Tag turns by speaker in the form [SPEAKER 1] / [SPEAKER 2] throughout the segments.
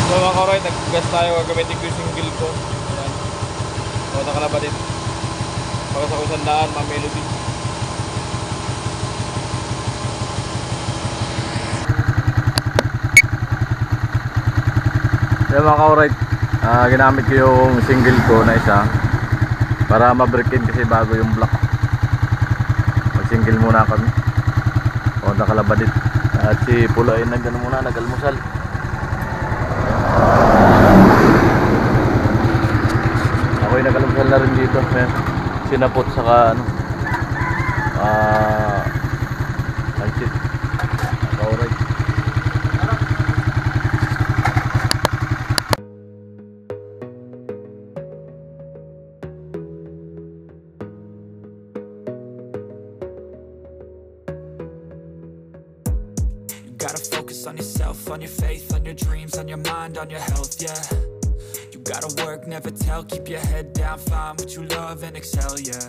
[SPEAKER 1] So mga ka-right, nag-gas tayo, gagamitin ko yung single ko. Ayan. So nakalabatit. Para sa kusandaan, ma-melody. Ayan mga ka-right, ginamit ko yung single ko na isa para ma-break in kasi bago yung block. Mag-single muna kami. O nakalabadit. At si Pulo ay nag-almusal. Ako'y nag-almusal na rin dito. Sinapot saka ano, pansit. Alright.
[SPEAKER 2] Gotta focus on yourself, on your faith, on your dreams, on your mind, on your health, yeah. You gotta work, never tell, keep your head down, find what you love and excel, yeah.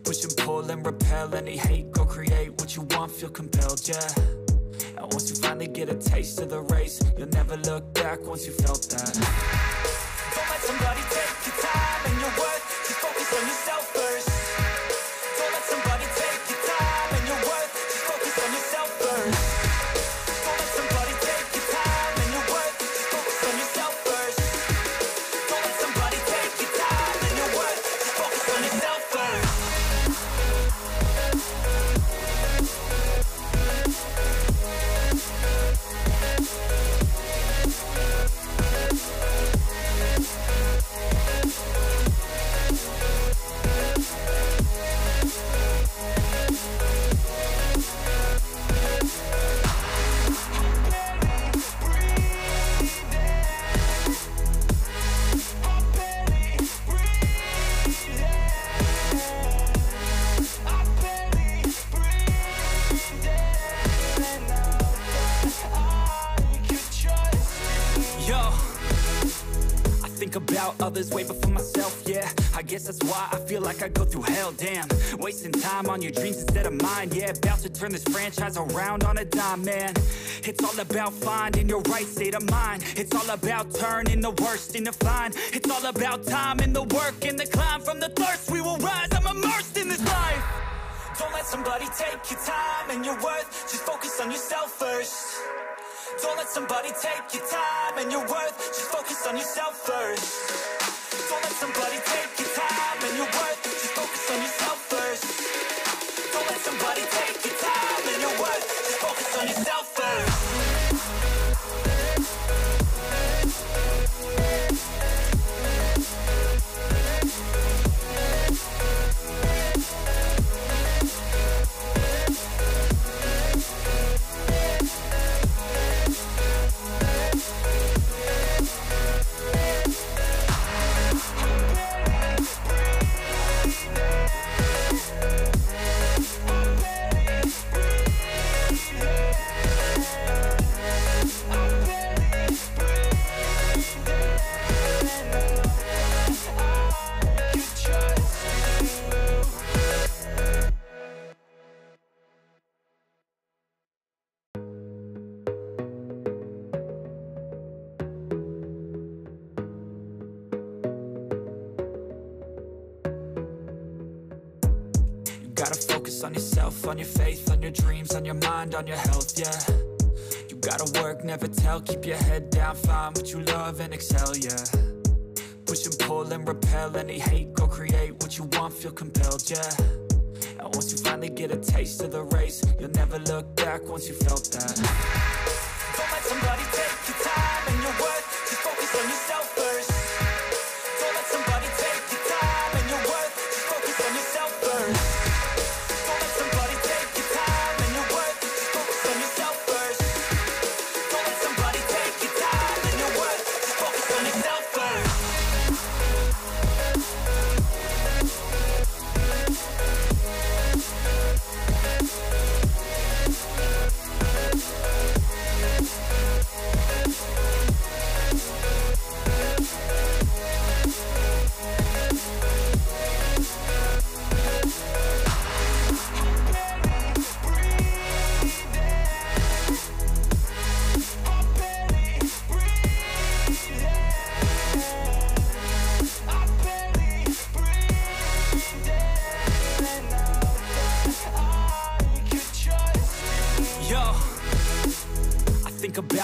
[SPEAKER 2] Push and pull and repel any hate, go create what you want, feel compelled, yeah. And once you finally get a taste of the race, you'll never look back once you felt that. Don't let somebody take your time and your worth, just focus on yourself first. Don't let somebody take your time and your worth, just focus on yourself first. About others way before myself, yeah. I guess that's why I feel like I go through hell, damn. Wasting time on your dreams instead of mine, yeah. About to turn this franchise around on a dime, man. It's all about finding your right state of mind. It's all about turning the worst into fine. It's all about time and the work and the climb. From the thirst we will rise, I'm immersed in this life. Don't let somebody take your time and your worth, just focus on yourself first. Don't let somebody take your time and your worth, just focus on yourself first. Don't let somebody take your time and your worth, just focus on yourself first. Don't let somebody take your time and your worth, just focus on yourself first. Gotta focus on yourself, on your faith, on your dreams, on your mind, on your health, yeah. You gotta work, never tell, keep your head down, find what you love and excel, yeah. Push and pull and repel any hate, go create what you want, feel compelled, yeah. And once you finally get a taste of the race, you'll never look back once you felt that. Don't let somebody take your time and your worth, just focus on yourself first. Don't let somebody take your time and your worth, just focus on yourself first. Don't let somebody take your time and your worth, just focus on yourself first. Don't let somebody take your time and your worth, just focus on yourself first.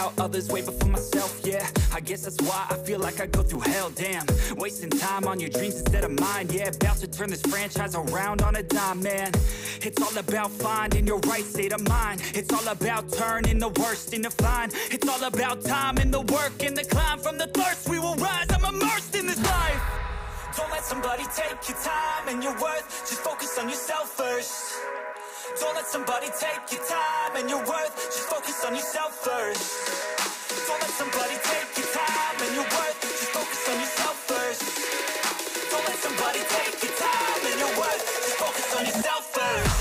[SPEAKER 2] about others way before myself, yeah. I guess that's why I feel like I go through hell, damn. Wasting time on your dreams instead of mine, yeah. About to turn this franchise around on a dime, man. It's all about finding your right state of mind. It's all about turning the worst into fine. It's all about time and the work and the climb. From the thirst we will rise, I'm immersed in this life. Don't let somebody take your time and your worth. Just focus on yourself first. Don't let somebody take your time and your worth. Just focus on yourself first. Don't let somebody take your time and your worth. Just focus on yourself first. Don't let somebody take your time and your worth. Just focus on yourself first.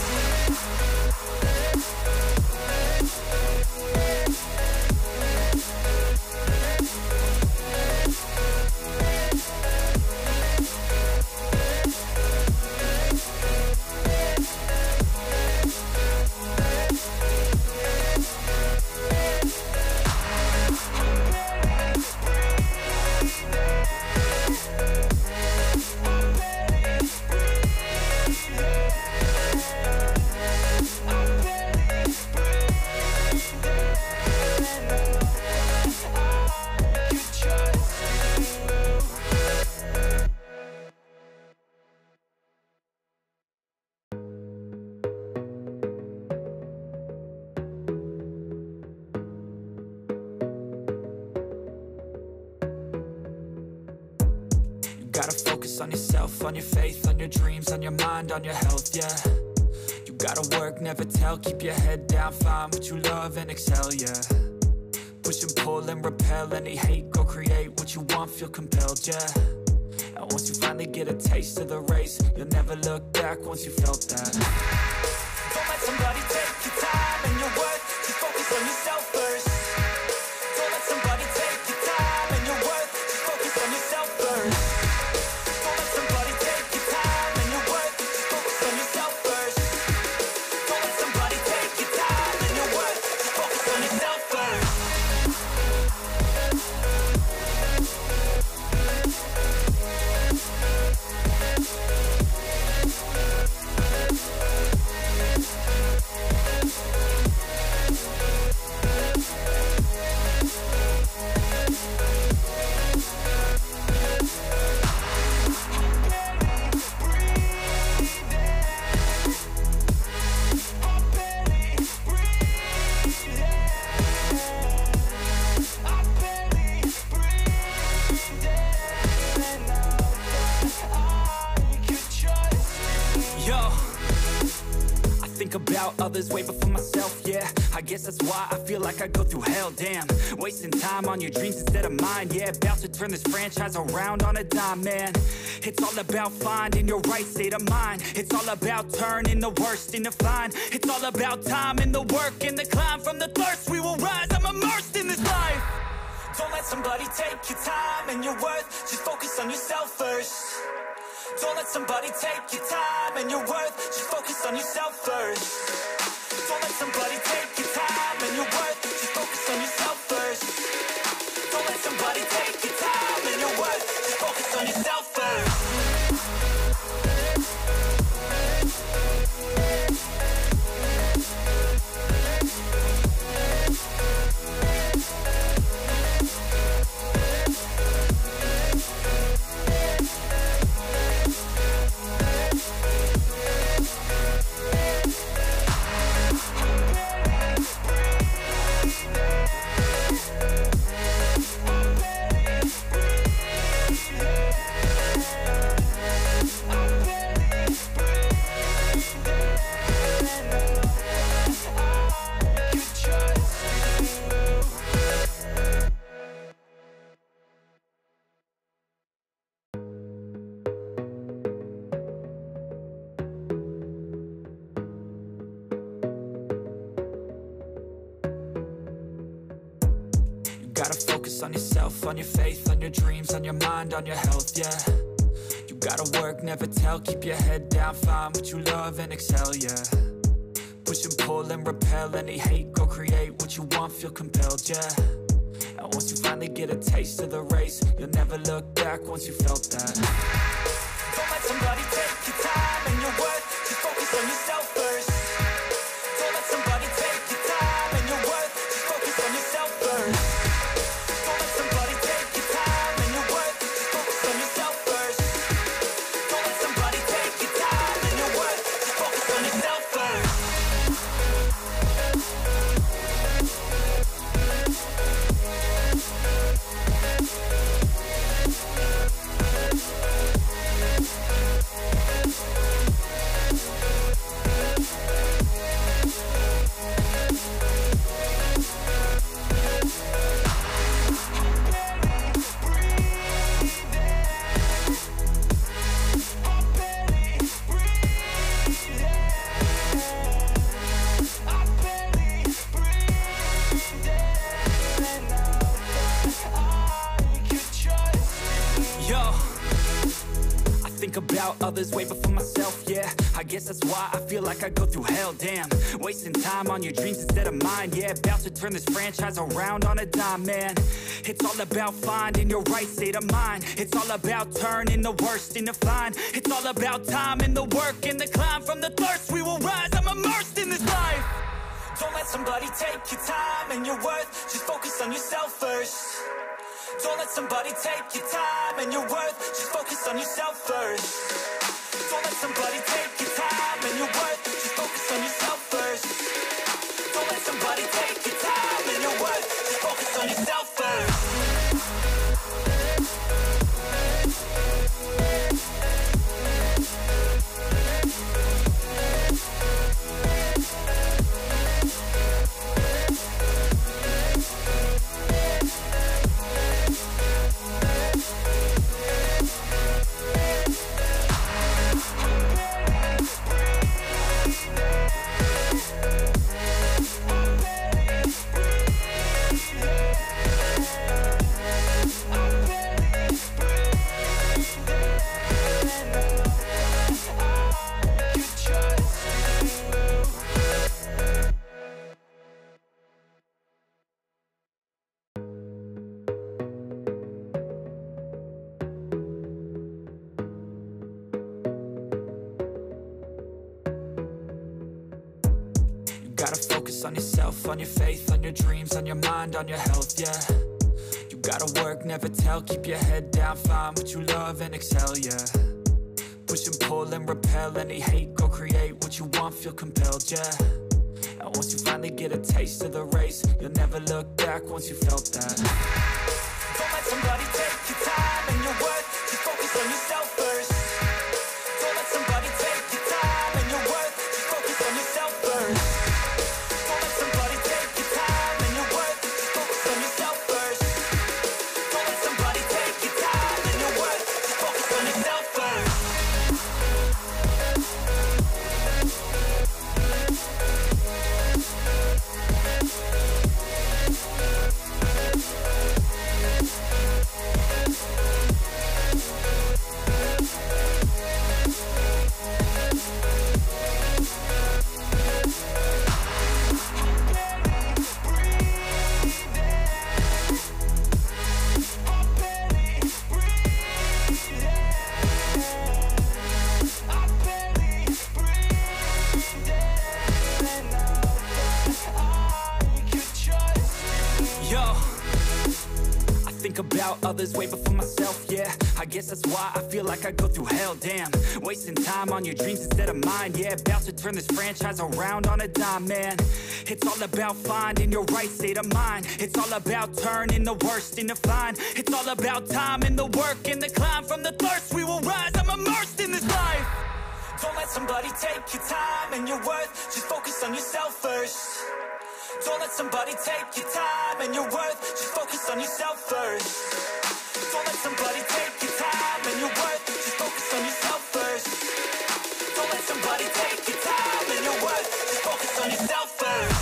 [SPEAKER 2] Gotta focus on yourself, on your faith, on your dreams, on your mind, on your health, yeah. You gotta work, never tell, keep your head down, find what you love and excel, yeah. Push and pull and repel any hate, go create what you want, feel compelled, yeah. And once you finally get a taste of the race, you'll never look back once you felt that. Don't let somebody take your time and your worth, just focus on yourself first. Don't let somebody take your time and your worth, just focus on yourself first. About others way before myself, yeah. I guess that's why I feel like I go through hell, damn. Wasting time on your dreams instead of mine, yeah. About to turn this franchise around on a dime, man. It's all about finding your right state of mind. It's all about turning the worst into fine. It's all about time and the work and the climb. From the thirst we will rise, I'm immersed in this life. Don't let somebody take your time and your worth. Just focus on yourself first. Don't let somebody take your time and your worth. Just focus on yourself first. Don't let somebody take your time and your worth. Just focus on yourself first. Don't let somebody take your time and your worth. Just focus on yourself first. Gotta focus on yourself, on your faith, on your dreams, on your mind, on your health, yeah. You gotta work, never tell, keep your head down, find what you love and excel, yeah. Push and pull and repel any hate, go create what you want, feel compelled, yeah. And once you finally get a taste of the race, you'll never look back once you felt that. Don't let somebody take your time and your worth, just focus on yourself first. Don't let somebody take your time and your worth, just focus on yourself first. think about others way before myself, yeah. I guess that's why I feel like I go through hell, damn. Wasting time on your dreams instead of mine, yeah. About to turn this franchise around on a dime, man. It's all about finding your right state of mind. It's all about turning the worst into fine. It's all about time and the work and the climb. From the thirst we will rise, I'm immersed in this life. Don't let somebody take your time and your worth. Just focus on yourself first. Don't let somebody take your time and your worth. Just focus on yourself first. Don't let somebody take your time and your worth. Just focus on yourself first. Don't let somebody take your time and your worth. Just focus on yourself first. Gotta focus on yourself, on your faith, on your dreams, on your mind, on your health, yeah. You gotta work, never tell, keep your head down, find what you love and excel, yeah. Push and pull and repel any hate, go create what you want, feel compelled, yeah. And once you finally get a taste of the race, you'll never look back once you felt that. Don't let somebody take your time and your worth, just focus on yourself first. Don't let somebody take your time and your worth, just focus on yourself first. About others way before myself, yeah. I guess that's why I feel like I go through hell, damn. Wasting time on your dreams instead of mine, yeah. About to turn this franchise around on a dime, man. It's all about finding your right state of mind. It's all about turning the worst into fine. It's all about time and the work and the climb. From the thirst we will rise, I'm immersed in this life. Don't let somebody take your time and your worth. Just focus on yourself first. Don't let somebody take your time and your worth. Just focus on yourself first. Don't let somebody take your time and your worth. Just focus on yourself first. Don't let somebody take your time and your worth. Just focus on yourself first.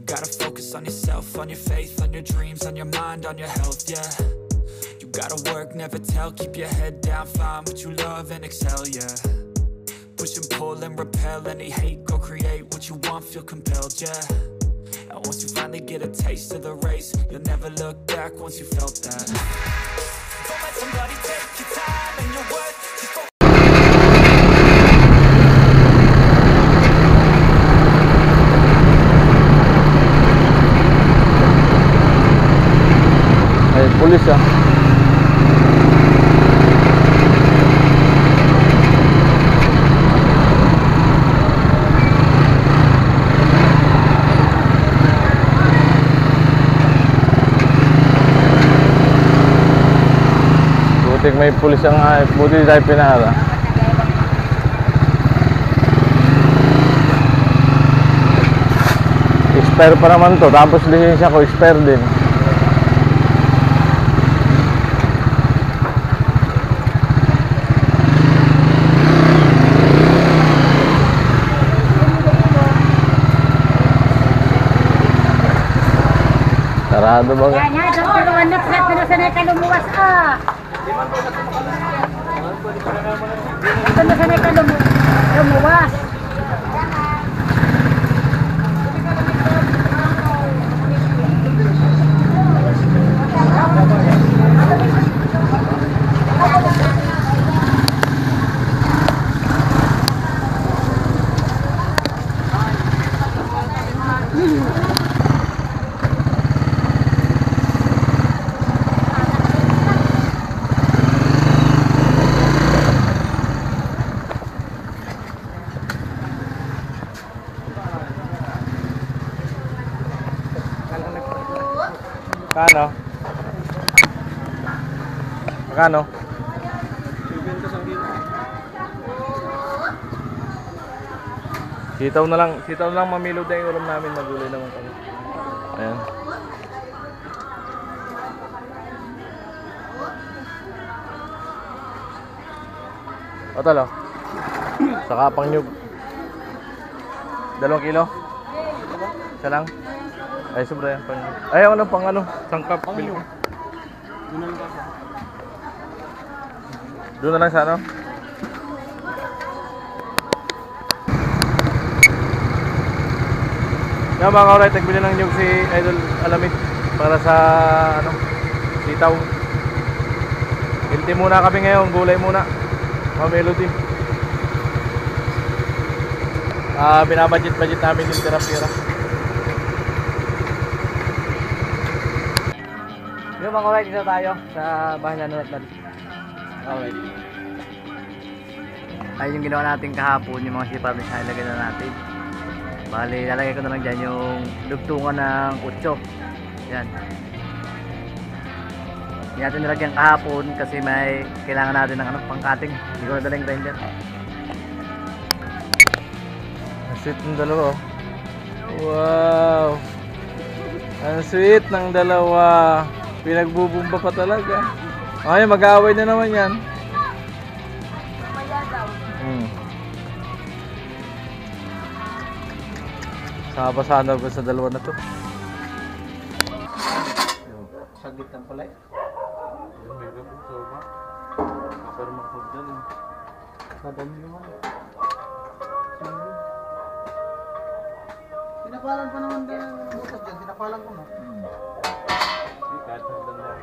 [SPEAKER 2] Gotta focus on yourself, on your faith, on your dreams, on your mind, on your health, yeah. You gotta work, never tell, keep your head down, find what you love and excel, yeah. Push and pull and repel any hate, go create what you want, feel compelled, yeah. And once you finally get a taste of the race, you'll never look back once you felt that. Don't let somebody take your time and your worth, just focus.
[SPEAKER 1] Pulis ah. Butik may pulis ang buti tayo pinara. Expire pa naman to, tapos lisensya ko expire din. Sarado ba nga?
[SPEAKER 3] Kaya ito, tulungan na pagkat pinasanay ka lumuwas ah. Pinasanay ka lumuwas.
[SPEAKER 1] Kano? Magkano? Sitaw na lang mamilo din yung ulam namin, magulay naman kami. Ayan. Otol oh. Saka pang nyug. 2 kilo? Isa lang? Ay, sobra yan. Ay, ano pang ano? Sangkap. Doon na lang sa ano? Yan mga kauray, nagbili ng nyug si Idol Alamid para sa ano, sitaw. Hilti muna kami ngayon, gulay muna. Mga melody. Binabudget namin yung tira-tira. Yung mga kauray, dito tayo sa bahay na Nunat. Alright. Ayun yung ginawa natin kahapon, yung mga siparmis na ilagay na natin. Bali, lalagay ko na lang dyan yung dugtungan ng 8. Yan. Hindi natin nilagyan kahapon kasi may kailangan natin ng pang-cutting. Hindi ko nadalang grinder. Ang sweet ng dalawa oh. Wow! Ang sweet ng dalawa. Pinagbubumba pa talaga. Ay, mag-aaway na naman yan. Sana ba sa dalawa na to?
[SPEAKER 4] Saglit ng palay.
[SPEAKER 1] Pero makapag dyan eh.
[SPEAKER 4] Kadami naman. Tinapalan pa naman din ang butas dyan. Tinapalan ko na.
[SPEAKER 1] Hindi, kahit hagdan lang.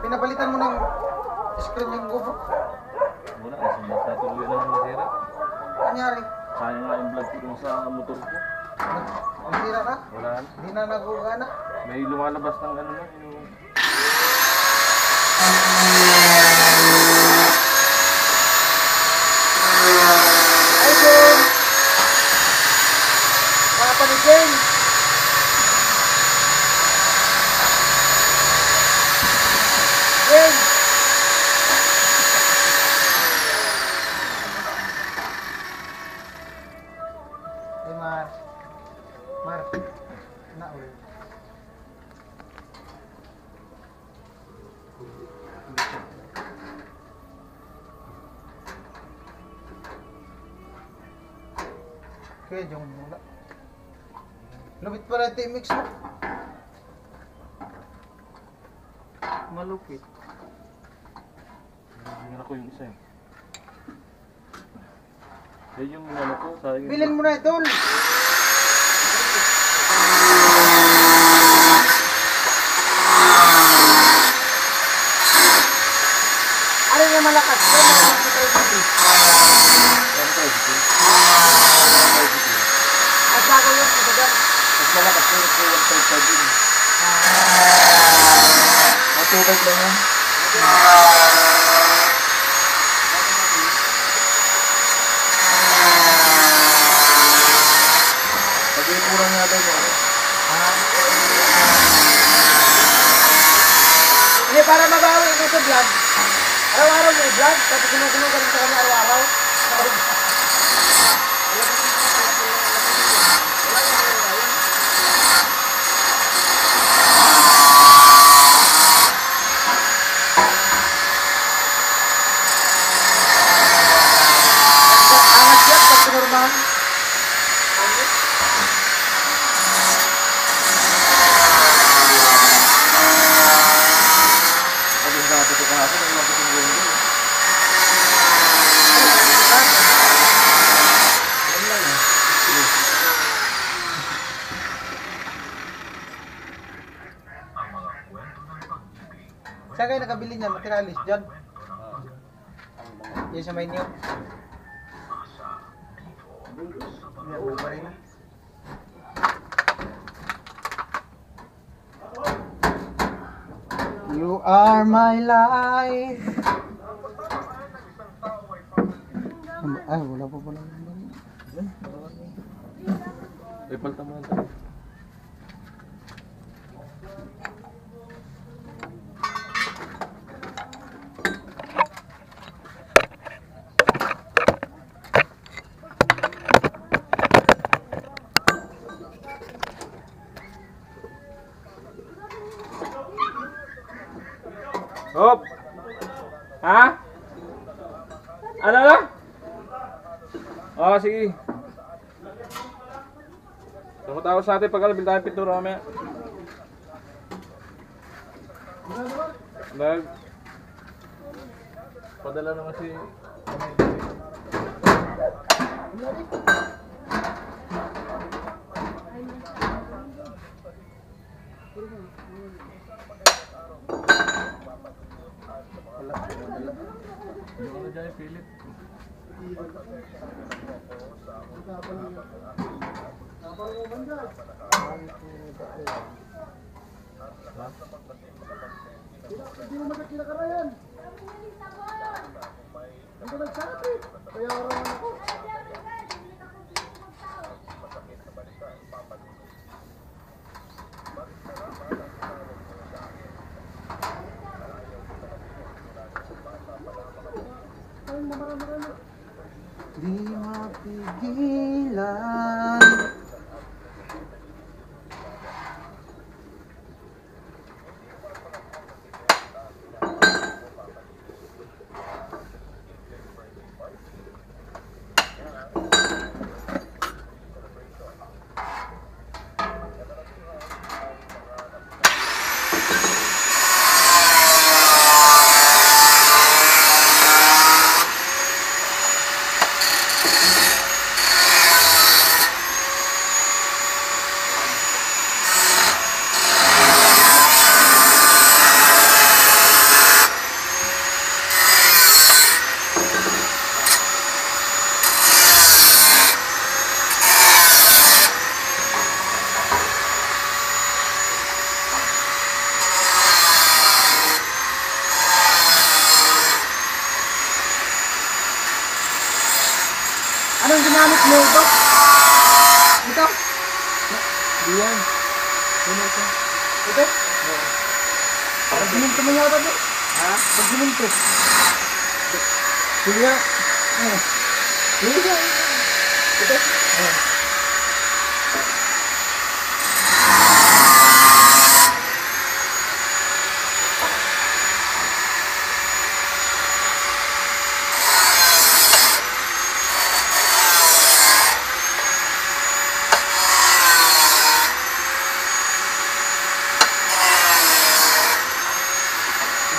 [SPEAKER 4] Pinapalitan mo ng screen yung GoPro.
[SPEAKER 1] Wala, nasa tuloy lang ang nasira.
[SPEAKER 4] Nangyari?
[SPEAKER 1] Sayang nga yung vlog ko dun sa motor ko.
[SPEAKER 4] Nasira ka?
[SPEAKER 1] Wala.
[SPEAKER 4] Hindi na nagugana?
[SPEAKER 1] May lumalabas ng ano na yung...
[SPEAKER 4] Ay, Jen! Papa ni Jen! Jen! Ay, Mar. Mar. Na, ulit. Kaya dyan mula. Lupit pala ito yung mix mo. Malupit.
[SPEAKER 1] Hindi ko yung isa eh. Yan yung ano ko. Sayang
[SPEAKER 4] Bilhin mo na ito.
[SPEAKER 3] At bago yun, ito dyan.
[SPEAKER 4] Mas malakas po yung 155 din. Matubig lang yan. Pag-ipuran nga daw mo.
[SPEAKER 3] Hindi, para mabawi ito sa vlog. Araw-araw may vlog, tapos sinusunog ka rin sa kanya araw-araw.
[SPEAKER 4] Angas yan, pag sinurmahan. Pag yung gabi ko kahapon, ang lapit yung buhay ko. Saan kayo nakabili niyan? Materialis dyan? Yan sa menu. You are my life. Ay, wala pa pala.
[SPEAKER 1] Palta mo lang tayo. Hop! Ha? Ano na? Sige. Tumatawa sa atin pagkalabil tayo pintura mamaya. Padala naman si... Hindi ko na dyan Philip.
[SPEAKER 4] Hindi mo magkakilakarayan. Hindi nagsabi. Kaya orawan ako. Di mapigilan. Anong ginamit mo ito? Ito?
[SPEAKER 1] Diyan.
[SPEAKER 4] Ito? Ito? Oo. Pag-giminto mo yata ito? Ha? Pag-giminto.
[SPEAKER 1] Sige nga.
[SPEAKER 4] Sige nga. Ito? Oo.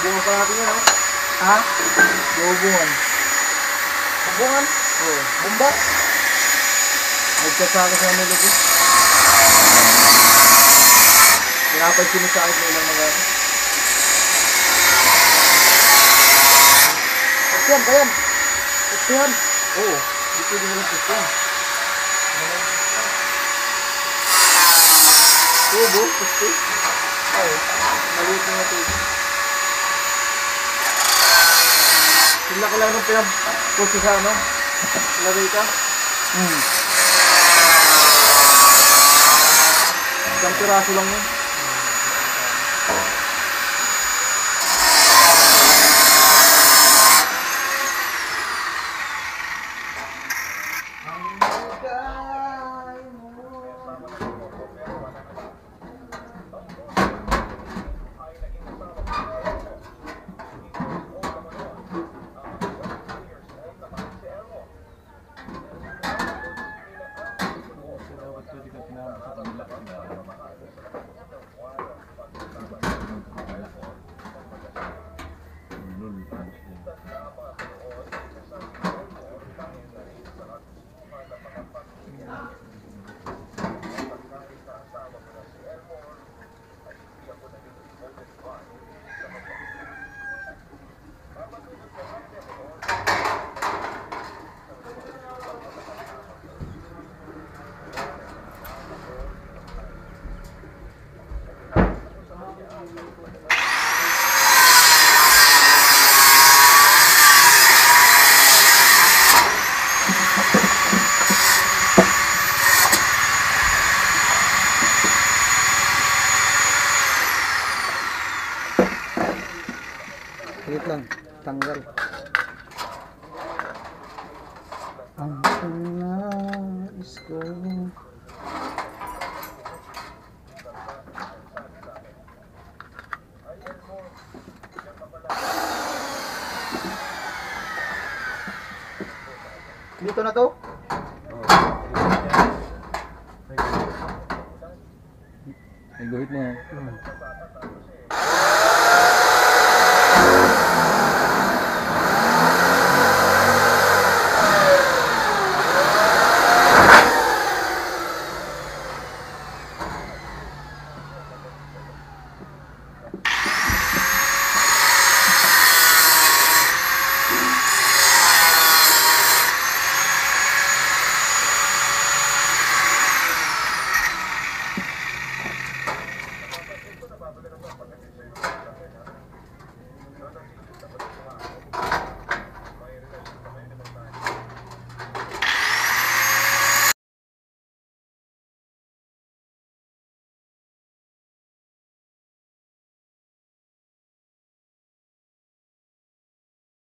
[SPEAKER 1] Bunga pa natin yun, ha?
[SPEAKER 4] Ha?
[SPEAKER 1] Bubungan.
[SPEAKER 4] Bubungan?
[SPEAKER 1] Oo.
[SPEAKER 4] Bumba?
[SPEAKER 1] Nagkasaka sa ano lagi. Pinapansin sa akin ng ilang mga...
[SPEAKER 3] Yan, ba yan? Ito yan.
[SPEAKER 1] Oo. Di pwede mo lang piston. Tubo, piston. Ay, maliit na tubo. Sila ko lang nung pinag-puso sa ano? Larita. Isang piraso lang yun.
[SPEAKER 3] Wait lang, tanggal. Ang nais ko. Dito na to?
[SPEAKER 1] Ay, guhit na yan.